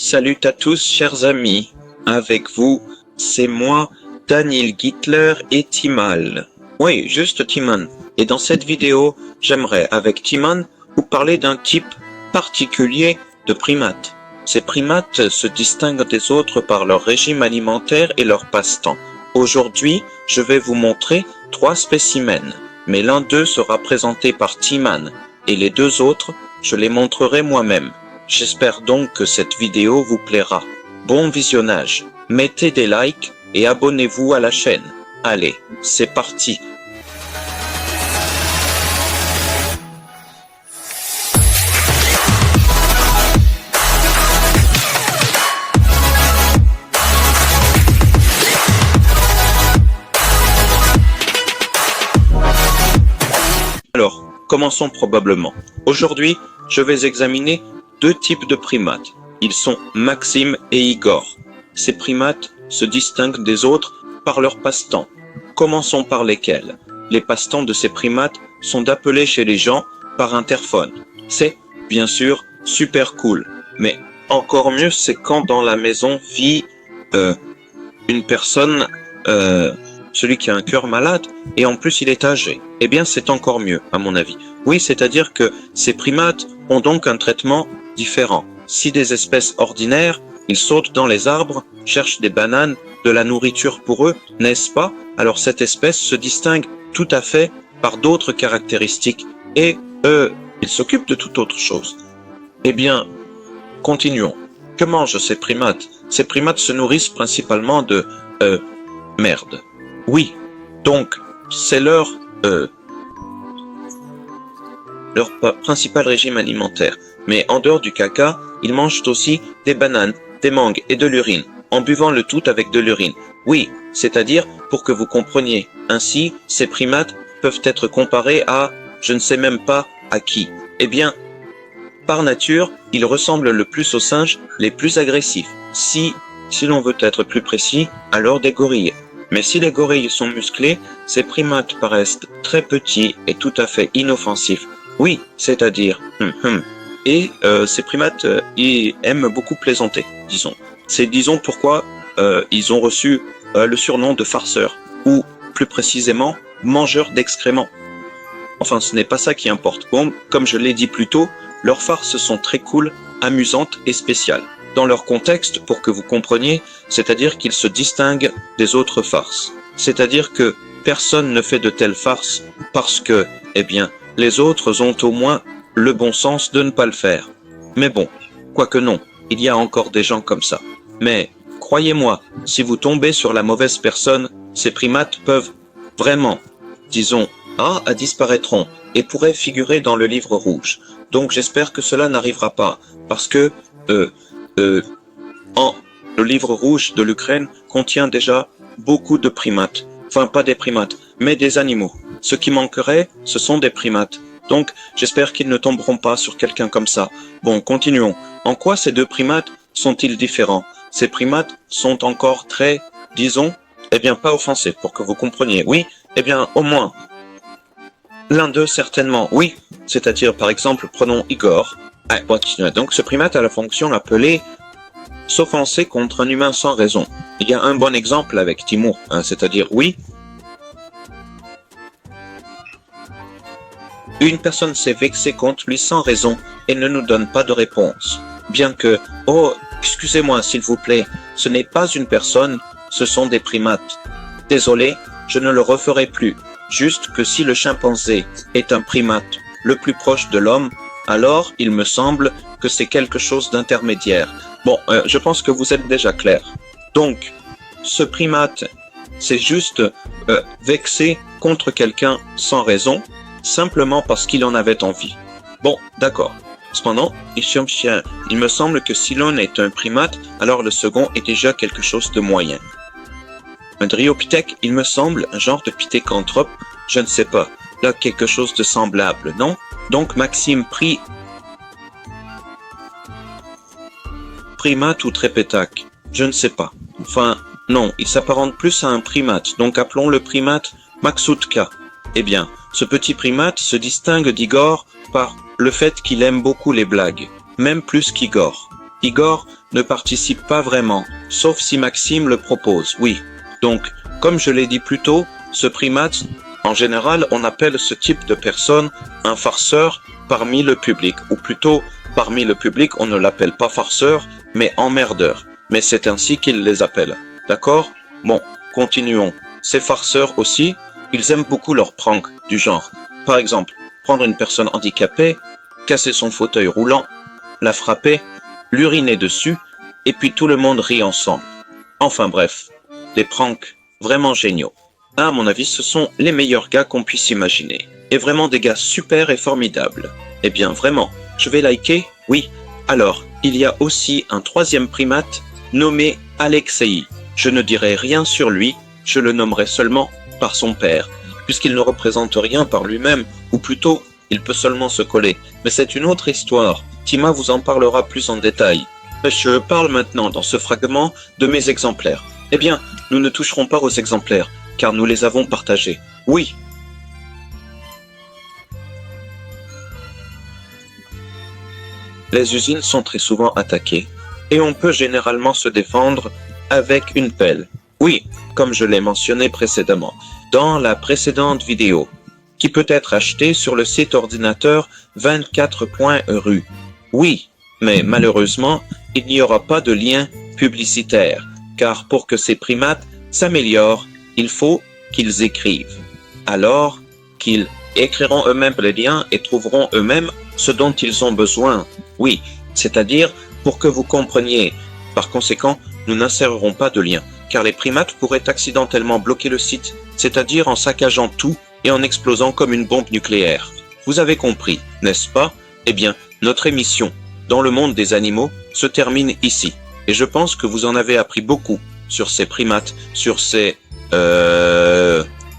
Salut à tous, chers amis. Avec vous, c'est moi, Daniel Gittler et Timal. Oui, juste Timon. Et dans cette vidéo, j'aimerais, avec Timon, vous parler d'un type particulier de primates. Ces primates se distinguent des autres par leur régime alimentaire et leur passe-temps. Aujourd'hui, je vais vous montrer 3 spécimens, mais l'un d'eux sera présenté par Timon, et les 2 autres, je les montrerai moi-même. J'espère donc que cette vidéo vous plaira. Bon visionnage, mettez des likes et abonnez-vous à la chaîne. Allez, c'est parti. Alors, commençons probablement. Aujourd'hui, je vais examiner 2 types de primates. Ils sont Maxime et Igor. Ces primates se distinguent des autres par leur passe-temps. Commençons par lesquels. Les passe-temps de ces primates sont d'appeler chez les gens par interphone. C'est, bien sûr, super cool. Mais encore mieux, c'est quand dans la maison vit une personne, celui qui a un cœur malade, et en plus il est âgé. Eh bien, c'est encore mieux, à mon avis. Oui, c'est-à-dire que ces primates ont donc un traitement différent. Si des espèces ordinaires, ils sautent dans les arbres, cherchent des bananes, de la nourriture pour eux, n'est-ce pas? Alors cette espèce se distingue tout à fait par d'autres caractéristiques et ils s'occupent de toute autre chose. Eh bien, continuons. Que mangent ces primates? Ces primates se nourrissent principalement de merde. Oui, donc c'est leur principal régime alimentaire. Mais en dehors du caca, ils mangent aussi des bananes, des mangues et de l'urine, en buvant le tout avec de l'urine. Oui, c'est-à-dire, pour que vous compreniez, ainsi, ces primates peuvent être comparés à, je ne sais même pas à qui. Eh bien, par nature, ils ressemblent le plus aux singes les plus agressifs. Si l'on veut être plus précis, alors des gorilles. Mais si les gorilles sont musclés, ces primates paraissent très petits et tout à fait inoffensifs. Oui, c'est-à-dire, Et ces primates, ils aiment beaucoup plaisanter, disons. C'est disons pourquoi ils ont reçu le surnom de farceurs, ou plus précisément, mangeurs d'excréments. Enfin, ce n'est pas ça qui importe. Comme je l'ai dit plus tôt, leurs farces sont très cool, amusantes et spéciales. Dans leur contexte, pour que vous compreniez, c'est-à-dire qu'ils se distinguent des autres farces. C'est-à-dire que personne ne fait de telles farces parce que, eh bien, les autres ont au moins le bon sens de ne pas le faire. Mais bon, quoique non, il y a encore des gens comme ça. Mais, croyez-moi, si vous tombez sur la mauvaise personne, ces primates peuvent vraiment, disons, disparaîtront et pourraient figurer dans le livre rouge. Donc j'espère que cela n'arrivera pas, parce que le livre rouge de l'Ukraine contient déjà beaucoup de primates. Enfin, pas des primates, mais des animaux. Ce qui manquerait, ce sont des primates. Donc, j'espère qu'ils ne tomberont pas sur quelqu'un comme ça. Bon, continuons. En quoi ces 2 primates sont-ils différents? Ces primates sont encore très, disons, eh bien, pas offensés, pour que vous compreniez. Oui, eh bien, au moins, l'un d'eux, certainement, oui. C'est-à-dire, par exemple, prenons Igor. Donc, ce primate a la fonction appelée s'offenser contre un humain sans raison. Il y a un bon exemple avec Timur, c'est-à-dire, oui, une personne s'est vexée contre lui sans raison et ne nous donne pas de réponse. Bien que, excusez-moi s'il vous plaît, ce n'est pas une personne, ce sont des primates. Désolé, je ne le referai plus. Juste que si le chimpanzé est un primate le plus proche de l'homme, alors il me semble que c'est quelque chose d'intermédiaire. Bon, je pense que vous êtes déjà clair. Donc, ce primate, c'est juste vexé contre quelqu'un sans raison, simplement parce qu'il en avait envie. Bon, d'accord. Cependant, il me semble que si l'un est un primate, alors le second est déjà quelque chose de moyen. Un dryopithèque, il me semble, un genre de pithécanthrope, je ne sais pas. Là, quelque chose de semblable, non? Donc, Maxime primate ou trépétaque, je ne sais pas. Enfin, non, il s'apparente plus à un primate, donc appelons le primate Maxoutka. Eh bien, ce petit primate se distingue d'Igor par le fait qu'il aime beaucoup les blagues, même plus qu'Igor. Igor ne participe pas vraiment, sauf si Maxime le propose, oui. Donc, comme je l'ai dit plus tôt, ce primate, en général, on appelle ce type de personne un farceur parmi le public, ou plutôt, parmi le public, on ne l'appelle pas farceur, mais emmerdeur. Mais c'est ainsi qu'il les appelle. D'accord? Bon, continuons. Ces farceurs aussi, ils aiment beaucoup leurs pranks du genre. Par exemple, prendre une personne handicapée, casser son fauteuil roulant, la frapper, l'uriner dessus, et puis tout le monde rit ensemble. Enfin bref, des pranks vraiment géniaux. À mon avis, ce sont les meilleurs gars qu'on puisse imaginer. Et vraiment des gars super et formidables. Eh bien vraiment, je vais liker? Oui. Alors, il y a aussi un troisième primate nommé Alexei. Je ne dirai rien sur lui, je le nommerai seulement par son père, puisqu'il ne représente rien par lui-même, ou plutôt, il peut seulement se coller. Mais c'est une autre histoire. Tima vous en parlera plus en détail. Je parle maintenant dans ce fragment de mes exemplaires. Eh bien, nous ne toucherons pas aux exemplaires, car nous les avons partagés. Oui. Les usines sont très souvent attaquées, et on peut généralement se défendre avec une pelle. Oui, comme je l'ai mentionné précédemment, dans la précédente vidéo, qui peut être achetée sur le site ordinateur 24.ru. Oui, mais malheureusement, il n'y aura pas de lien publicitaire, car pour que ces primates s'améliorent, il faut qu'ils écrivent. Alors qu'ils écriront eux-mêmes les liens et trouveront eux-mêmes ce dont ils ont besoin. Oui, c'est-à-dire pour que vous compreniez. Par conséquent, nous n'insérerons pas de lien, car les primates pourraient accidentellement bloquer le site, c'est-à-dire en saccageant tout et en explosant comme une bombe nucléaire. Vous avez compris, n'est-ce pas? Eh bien, notre émission dans le monde des animaux se termine ici. Et je pense que vous en avez appris beaucoup sur ces primates, sur ces,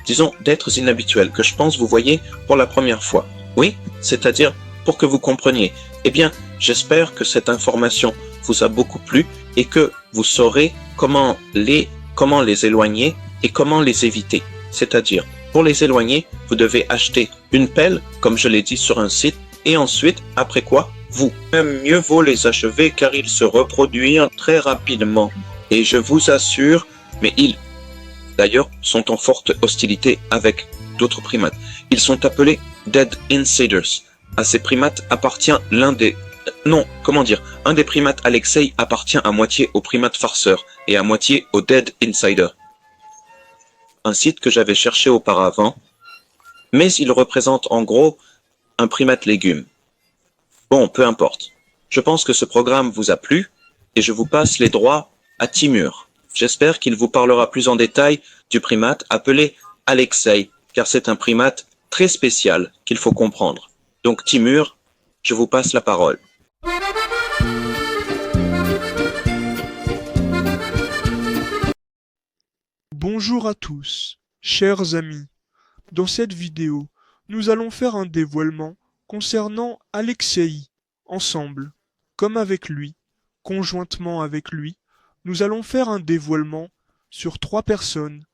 disons, d'êtres inhabituels que je pense vous voyez pour la première fois. Oui, c'est-à-dire pour que vous compreniez. Eh bien, j'espère que cette information vous a beaucoup plu et que vous saurez comment les éloigner et comment les éviter. C'est-à-dire, pour les éloigner, vous devez acheter une pelle, comme je l'ai dit sur un site, et ensuite, après quoi, vous. Même mieux vaut les achever car ils se reproduisent très rapidement. Et je vous assure, mais ils, d'ailleurs, sont en forte hostilité avec d'autres primates. Ils sont appelés Dead Insiders. À ces primates appartient un des primates Alexei appartient à moitié au primate farceur et à moitié au Dead Insider. Un site que j'avais cherché auparavant, mais il représente en gros un primate légume. Bon, peu importe. Je pense que ce programme vous a plu et je vous passe les droits à Timur. J'espère qu'il vous parlera plus en détail du primate appelé Alexei, car c'est un primate très spécial qu'il faut comprendre. Donc Timur, je vous passe la parole. Bonjour à tous, chers amis. Dans cette vidéo, nous allons faire un dévoilement concernant Alexei. Ensemble, comme avec lui, conjointement avec lui, nous allons faire un dévoilement sur 3 personnes.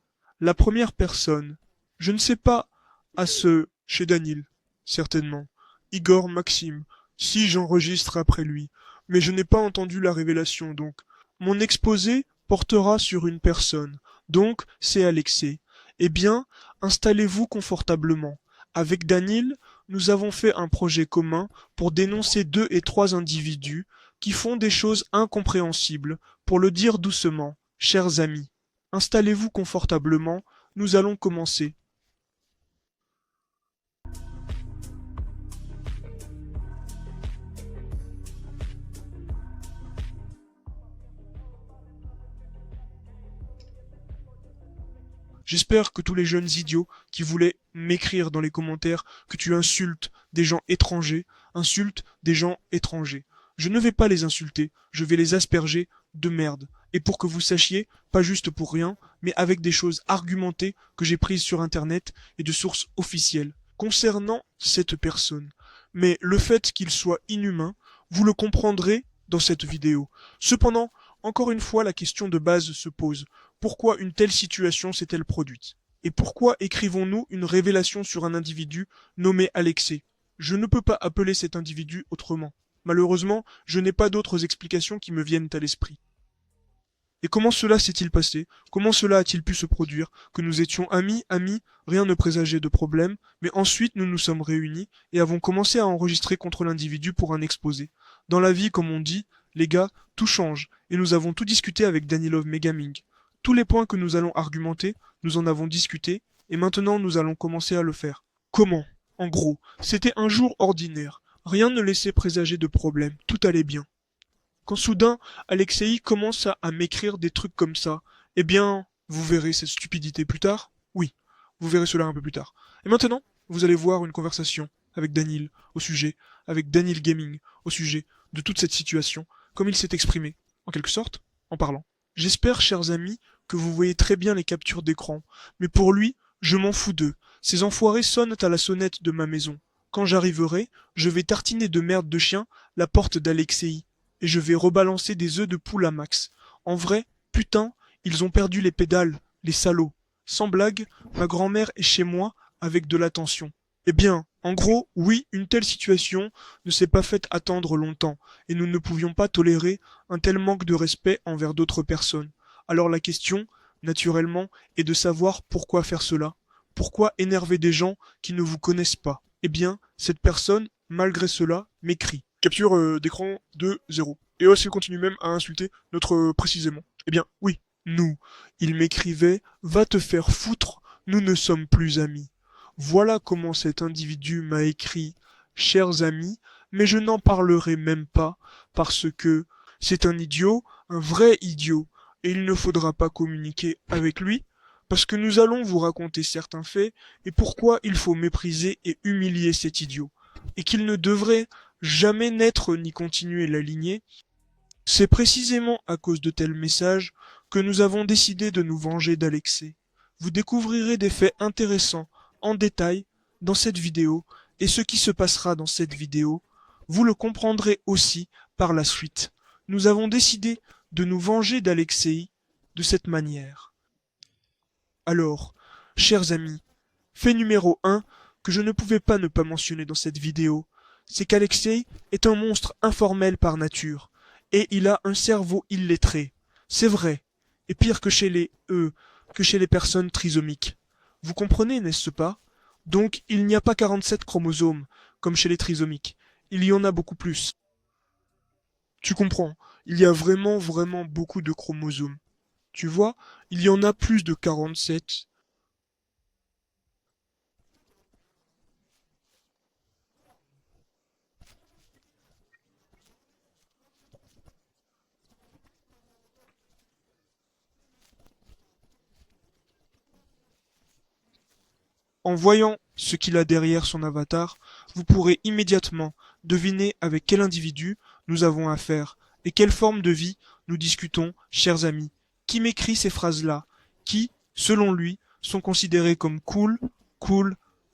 La première personne, je ne sais pas, à ce chez Daniel, certainement. Igor Maxime, si j'enregistre après lui, mais je n'ai pas entendu la révélation donc. Mon exposé portera sur une personne, donc c'est Alexei. Eh bien, installez-vous confortablement. Avec Daniel, nous avons fait un projet commun pour dénoncer 2 et 3 individus qui font des choses incompréhensibles, pour le dire doucement. Chers amis, installez-vous confortablement, nous allons commencer. J'espère que tous les jeunes idiots qui voulaient m'écrire dans les commentaires que tu insultes des gens étrangers, insultent des gens étrangers. Je ne vais pas les insulter, je vais les asperger de merde. Et pour que vous sachiez, pas juste pour rien, mais avec des choses argumentées que j'ai prises sur internet et de sources officielles. Concernant cette personne. Mais le fait qu'il soit inhumain, vous le comprendrez dans cette vidéo. Cependant, encore une fois, la question de base se pose. Pourquoi une telle situation s'est-elle produite? Et pourquoi écrivons-nous une révélation sur un individu nommé Alexei? Je ne peux pas appeler cet individu autrement. Malheureusement, je n'ai pas d'autres explications qui me viennent à l'esprit. Et comment cela s'est-il passé? Comment cela a-t-il pu se produire? Que nous étions amis, rien ne présageait de problème, mais ensuite nous nous sommes réunis et avons commencé à enregistrer contre l'individu pour un exposé. Dans la vie, comme on dit, les gars, tout change, et nous avons tout discuté avec Danilov Megaming. Tous les points que nous allons argumenter, nous en avons discuté, et maintenant nous allons commencer à le faire. Comment? En gros, c'était un jour ordinaire. Rien ne laissait présager de problème, tout allait bien. Quand soudain, Alexei commence à m'écrire des trucs comme ça, eh bien, vous verrez cette stupidité plus tard. Oui, vous verrez cela un peu plus tard. Et maintenant, vous allez voir une conversation avec Daniel au sujet, avec Daniel Gaming au sujet de toute cette situation, comme il s'est exprimé, en quelque sorte, en parlant. J'espère, chers amis, que vous voyez très bien les captures d'écran, mais pour lui, je m'en fous d'eux. Ces enfoirés sonnent à la sonnette de ma maison. Quand j'arriverai, je vais tartiner de merde de chien la porte d'Alexei. Et je vais rebalancer des œufs de poule à Max. En vrai, putain, ils ont perdu les pédales, les salauds. Sans blague, ma grand-mère est chez moi avec de l'attention. Eh bien, en gros, oui, une telle situation ne s'est pas faite attendre longtemps, et nous ne pouvions pas tolérer un tel manque de respect envers d'autres personnes. Alors la question, naturellement, est de savoir pourquoi faire cela. Pourquoi énerver des gens qui ne vous connaissent pas? Eh bien, cette personne, malgré cela, m'écrit. Capture d'écran de 0. Et aussi il continue même à insulter notre précisément. Eh bien, oui, nous. Il m'écrivait « Va te faire foutre, nous ne sommes plus amis ». Voilà comment cet individu m'a écrit « Chers amis », mais je n'en parlerai même pas, parce que c'est un idiot, un vrai idiot, et il ne faudra pas communiquer avec lui, parce que nous allons vous raconter certains faits, et pourquoi il faut mépriser et humilier cet idiot, et qu'il ne devrait jamais naître ni continuer la lignée. C'est précisément à cause de tels messages que nous avons décidé de nous venger d'Alexei. Vous découvrirez des faits intéressants en détail dans cette vidéo, et ce qui se passera dans cette vidéo, vous le comprendrez aussi par la suite. Nous avons décidé de nous venger d'Alexei de cette manière. Alors, chers amis, fait numéro 1 que je ne pouvais pas ne pas mentionner dans cette vidéo, c'est qu'Alexei est un monstre informel par nature, et il a un cerveau illettré. C'est vrai, et pire que chez les personnes trisomiques. Vous comprenez, n'est-ce pas? Donc il n'y a pas 47 chromosomes, comme chez les trisomiques. Il y en a beaucoup plus. Tu comprends, il y a vraiment beaucoup de chromosomes. Tu vois, il y en a plus de 47. En voyant ce qu'il a derrière son avatar, vous pourrez immédiatement deviner avec quel individu nous avons affaire et quelle forme de vie nous discutons, chers amis. Qui m'écrit ces phrases-là, qui, selon lui, sont considérées comme cool,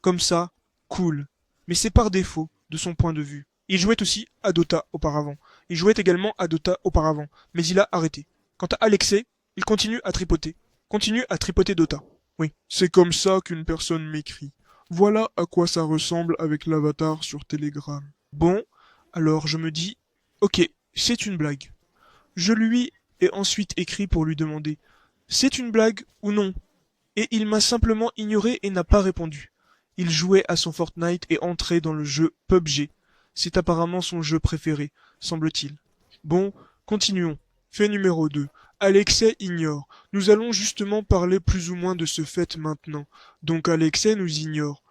comme ça, cool. Mais c'est par défaut, de son point de vue. Il jouait aussi à Dota auparavant. Il jouait également à Dota auparavant, mais il a arrêté. Quant à Alexei, il continue à tripoter. Continue à tripoter Dota. Oui, c'est comme ça qu'une personne m'écrit. Voilà à quoi ça ressemble avec l'avatar sur Telegram. Bon, alors je me dis, ok, c'est une blague. Je lui ai ensuite écrit pour lui demander, c'est une blague ou non? Et il m'a simplement ignoré et n'a pas répondu. Il jouait à son Fortnite et entrait dans le jeu PUBG. C'est apparemment son jeu préféré, semble-t-il. Bon, continuons. Fait numéro 2. Alexei ignore. Nous allons justement parler plus ou moins de ce fait maintenant. Donc Alexei nous ignore.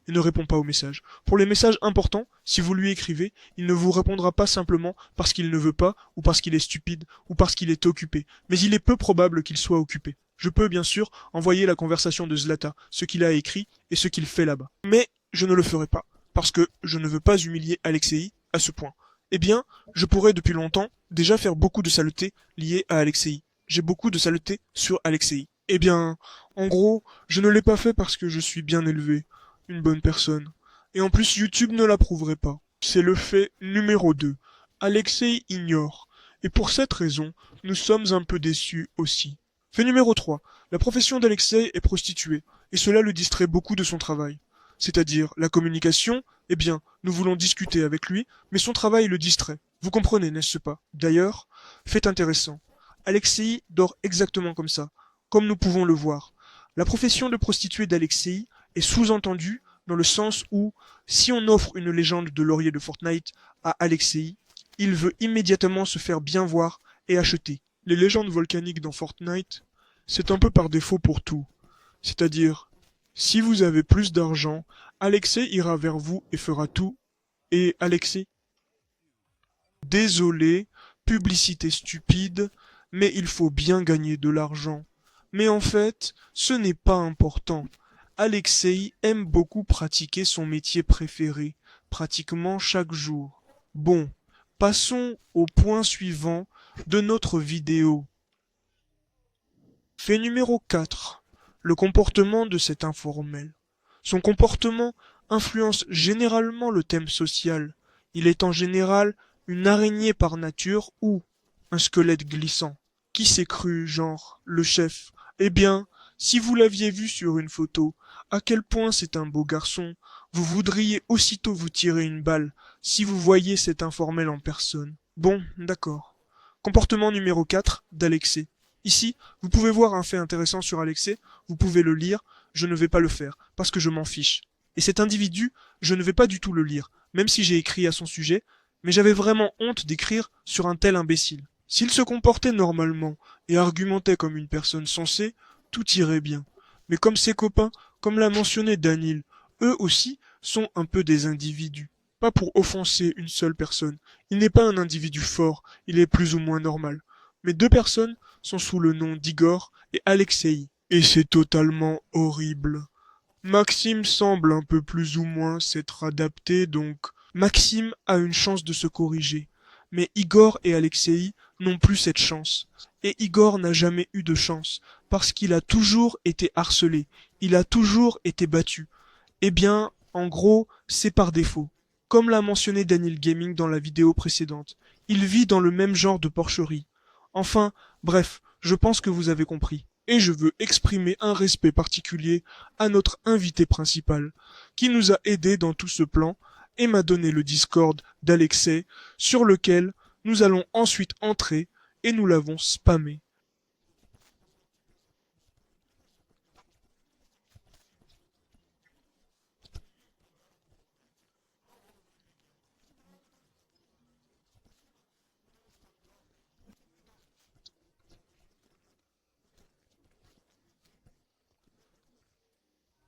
Il ne répond pas aux messages. Pour les messages importants, si vous lui écrivez, il ne vous répondra pas simplement parce qu'il ne veut pas, ou parce qu'il est stupide, ou parce qu'il est occupé. Mais il est peu probable qu'il soit occupé. Je peux bien sûr envoyer la conversation de Zlata, ce qu'il a écrit et ce qu'il fait là-bas. Mais je ne le ferai pas, parce que je ne veux pas humilier Alexei à ce point. Eh bien, je pourrais depuis longtemps déjà faire beaucoup de saletés liées à Alexei. J'ai beaucoup de saletés sur Alexei. Eh bien, en gros, je ne l'ai pas fait parce que je suis bien élevé, une bonne personne. Et en plus, YouTube ne l'approuverait pas. C'est le fait numéro 2. Alexei ignore. Et pour cette raison, nous sommes un peu déçus aussi. Fait numéro 3. La profession d'Alexei est prostituée, et cela le distrait beaucoup de son travail. c'est-à-dire la communication, eh bien, nous voulons discuter avec lui, mais son travail le distrait. Vous comprenez, n'est-ce pas? D'ailleurs, fait intéressant. Alexei dort exactement comme ça, comme nous pouvons le voir. La profession de prostituée d'Alexei est sous-entendue dans le sens où, si on offre une légende de laurier de Fortnite à Alexei, il veut immédiatement se faire bien voir et acheter. Les légendes volcaniques dans Fortnite, c'est un peu par défaut pour tout. C'est-à-dire, si vous avez plus d'argent, Alexei ira vers vous et fera tout. Et Alexei? Désolé, publicité stupide, mais il faut bien gagner de l'argent. Mais en fait, ce n'est pas important. Alexei aime beaucoup pratiquer son métier préféré, pratiquement chaque jour. Bon, passons au point suivant de notre vidéo. Fait numéro 4. Le comportement de cet informel. Son comportement influence généralement le thème social. Il est en général une araignée par nature ou un squelette glissant. Qui s'est cru, genre, le chef? Eh bien, si vous l'aviez vu sur une photo, à quel point c'est un beau garçon, vous voudriez aussitôt vous tirer une balle si vous voyiez cet informel en personne. Bon, d'accord. Comportement numéro 4 d'Alexei. Ici, vous pouvez voir un fait intéressant sur Alexei, vous pouvez le lire, je ne vais pas le faire, parce que je m'en fiche. Et cet individu, je ne vais pas du tout le lire, même si j'ai écrit à son sujet, mais j'avais vraiment honte d'écrire sur un tel imbécile. S'il se comportait normalement et argumentait comme une personne sensée, tout irait bien. Mais comme ses copains, comme l'a mentionné Daniel, eux aussi sont un peu des individus. Pas pour offenser une seule personne. Il n'est pas un individu fort, il est plus ou moins normal. Mais deux personnes sont sous le nom d'Igor et Alexei. Et c'est totalement horrible. Maxime semble un peu plus ou moins s'être adapté, donc Maxime a une chance de se corriger. Mais Igor et Alexei n'ont plus cette chance. Et Igor n'a jamais eu de chance, parce qu'il a toujours été harcelé, il a toujours été battu. Eh bien, en gros, c'est par défaut. Comme l'a mentionné Daniel Gaming dans la vidéo précédente, il vit dans le même genre de porcherie. Enfin, bref, je pense que vous avez compris. Et je veux exprimer un respect particulier à notre invité principal, qui nous a aidés dans tout ce plan et m'a donné le Discord d'Alexei, sur lequel nous allons ensuite entrer et nous l'avons spammé.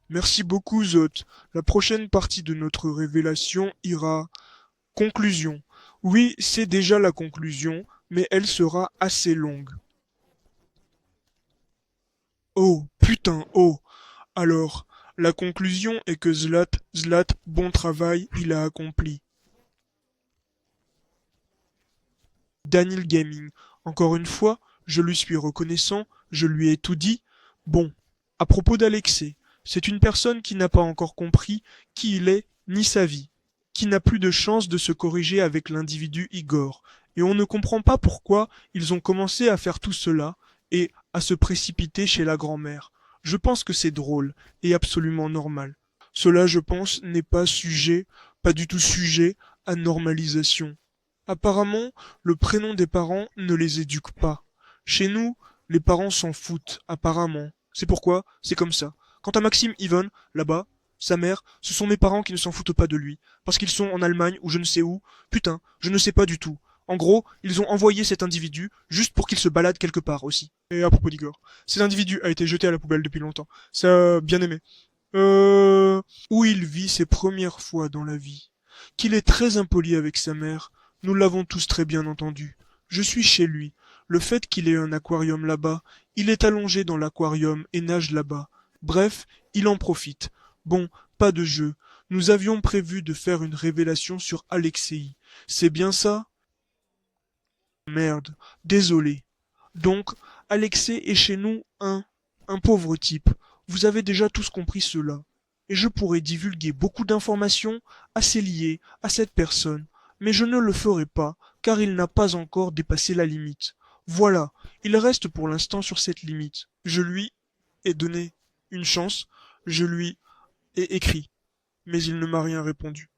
Merci beaucoup, Zot. La prochaine partie de notre révélation ira conclusion. Oui, c'est déjà la conclusion, mais elle sera assez longue. Oh, putain, oh. Alors, la conclusion est que Zlat, bon travail, il a accompli. Daniel Gaming, encore une fois, je lui suis reconnaissant, je lui ai tout dit. Bon, à propos d'Alexei, c'est une personne qui n'a pas encore compris qui il est ni sa vie, qui n'a plus de chance de se corriger avec l'individu Igor, et on ne comprend pas pourquoi ils ont commencé à faire tout cela et à se précipiter chez la grand-mère. Je pense que c'est drôle et absolument normal. Cela, je pense, n'est pas sujet, pas du tout sujet à normalisation. Apparemment, le prénom des parents ne les éduque pas. Chez nous, les parents s'en foutent, apparemment. C'est pourquoi c'est comme ça. Quant à Maxime Ivan, là-bas, sa mère, ce sont mes parents qui ne s'en foutent pas de lui. Parce qu'ils sont en Allemagne ou je ne sais où. Putain, je ne sais pas du tout. En gros, ils ont envoyé cet individu juste pour qu'il se balade quelque part aussi. Et à propos d'Igor, cet individu a été jeté à la poubelle depuis longtemps. Ça, bien aimé. Où il vit ses premières fois dans la vie. Qu'il est très impoli avec sa mère. Nous l'avons tous très bien entendu. Je suis chez lui. Le fait qu'il ait un aquarium là-bas, il est allongé dans l'aquarium et nage là-bas. Bref, il en profite. Bon, pas de jeu. Nous avions prévu de faire une révélation sur Alexei. C'est bien ça? Merde, désolé. Donc, Alexei est chez nous un pauvre type. Vous avez déjà tous compris cela. Et je pourrais divulguer beaucoup d'informations assez liées à cette personne. Mais je ne le ferai pas, car il n'a pas encore dépassé la limite. Voilà, il reste pour l'instant sur cette limite. Je lui ai donné une chance, je lui ai écrit. mais il ne m'a rien répondu.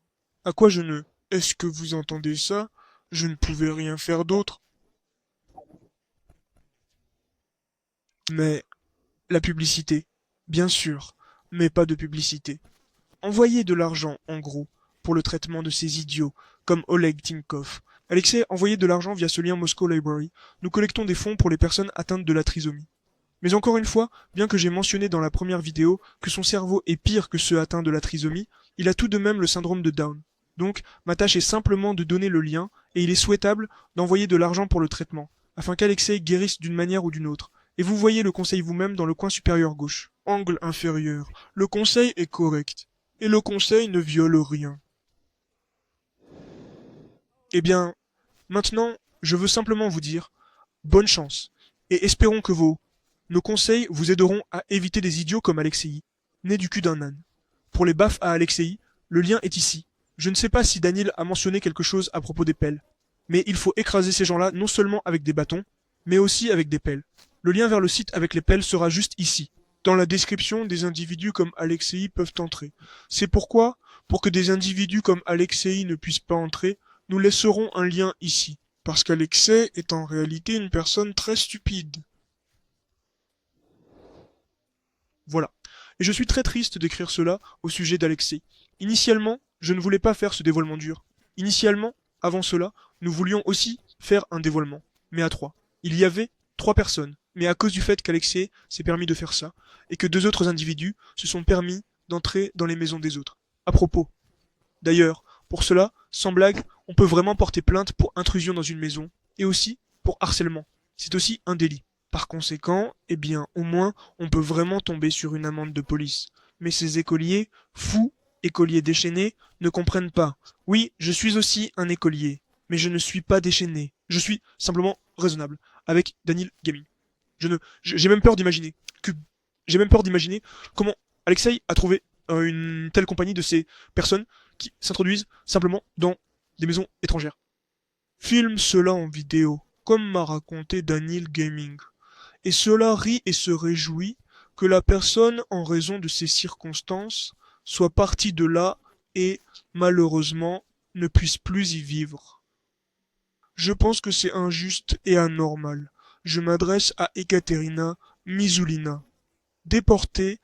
À quoi je ne... Est-ce que vous entendez ça? Je ne pouvais rien faire d'autre. Mais... La publicité. Bien sûr, mais pas de publicité. Envoyez de l'argent, en gros, pour le traitement de ces idiots, comme Oleg Tinkov. Alexei, envoyez de l'argent via ce lien Moscow Library. Nous collectons des fonds pour les personnes atteintes de la trisomie. Mais encore une fois, bien que j'ai mentionné dans la première vidéo que son cerveau est pire que ceux atteints de la trisomie, il a tout de même le syndrome de Down. Donc, ma tâche est simplement de donner le lien, et il est souhaitable d'envoyer de l'argent pour le traitement, afin qu'Alexei guérisse d'une manière ou d'une autre. Et vous voyez le conseil vous-même dans le coin supérieur gauche. Angle inférieur. Le conseil est correct. Et le conseil ne viole rien. Eh bien, maintenant, je veux simplement vous dire, bonne chance, et espérons que nos conseils vous aideront à éviter des idiots comme Alexei, né du cul d'un âne. Pour les baffes à Alexei, le lien est ici. Je ne sais pas si Daniel a mentionné quelque chose à propos des pelles, mais il faut écraser ces gens-là non seulement avec des bâtons, mais aussi avec des pelles. Le lien vers le site avec les pelles sera juste ici. Dans la description, des individus comme Alexei peuvent entrer. C'est pourquoi, pour que des individus comme Alexei ne puissent pas entrer, nous laisserons un lien ici. Parce qu'Alexei est en réalité une personne très stupide. Voilà. Et je suis très triste d'écrire cela au sujet d'Alexei. Initialement, je ne voulais pas faire ce dévoilement dur. Initialement, avant cela, nous voulions aussi faire un dévoilement. Mais à 3. Il y avait 3 personnes. Mais à cause du fait qu'Alexei s'est permis de faire ça, et que 2 autres individus se sont permis d'entrer dans les maisons des autres. À propos. D'ailleurs, pour cela, sans blague, on peut vraiment porter plainte pour intrusion dans une maison, et aussi pour harcèlement. C'est aussi un délit. Par conséquent, eh bien, au moins, on peut vraiment tomber sur une amende de police. Mais ces écoliers, fous, écoliers déchaînés, ne comprennent pas. Oui, je suis aussi un écolier, mais je ne suis pas déchaîné. Je suis simplement raisonnable, avec Daniel Gaming. J'ai même peur d'imaginer comment Alexei a trouvé une telle compagnie de ces personnes qui s'introduisent simplement dans des maisons étrangères. Filme cela en vidéo, comme m'a raconté Daniel Gaming. Et cela rit et se réjouit que la personne, en raison de ces circonstances, soit partie de là et, malheureusement, ne puisse plus y vivre. Je pense que c'est injuste et anormal. Je m'adresse à Ekaterina Mizulina. Déportez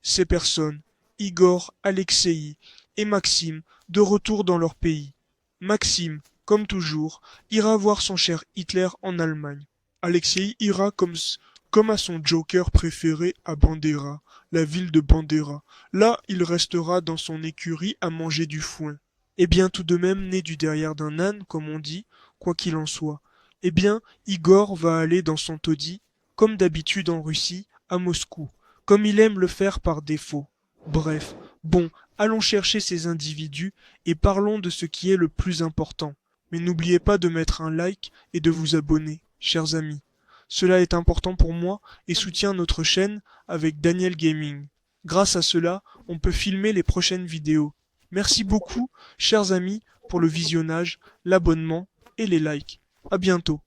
ces personnes, Igor, Alexei et Maxime, de retour dans leur pays. Maxime, comme toujours, ira voir son cher Hitler en Allemagne. Alexei ira comme à son Joker préféré à Bandera, la ville de Bandera. Là, il restera dans son écurie à manger du foin. Eh bien, tout de même né du derrière d'un âne, comme on dit, quoi qu'il en soit. Eh bien, Igor va aller dans son taudis, comme d'habitude en Russie, à Moscou, comme il aime le faire par défaut. Bref, bon, allons chercher ces individus et parlons de ce qui est le plus important. Mais n'oubliez pas de mettre un like et de vous abonner, chers amis. Cela est important pour moi et soutient notre chaîne avec Daniel Gaming. Grâce à cela, on peut filmer les prochaines vidéos. Merci beaucoup, chers amis, pour le visionnage, l'abonnement et les likes. À bientôt.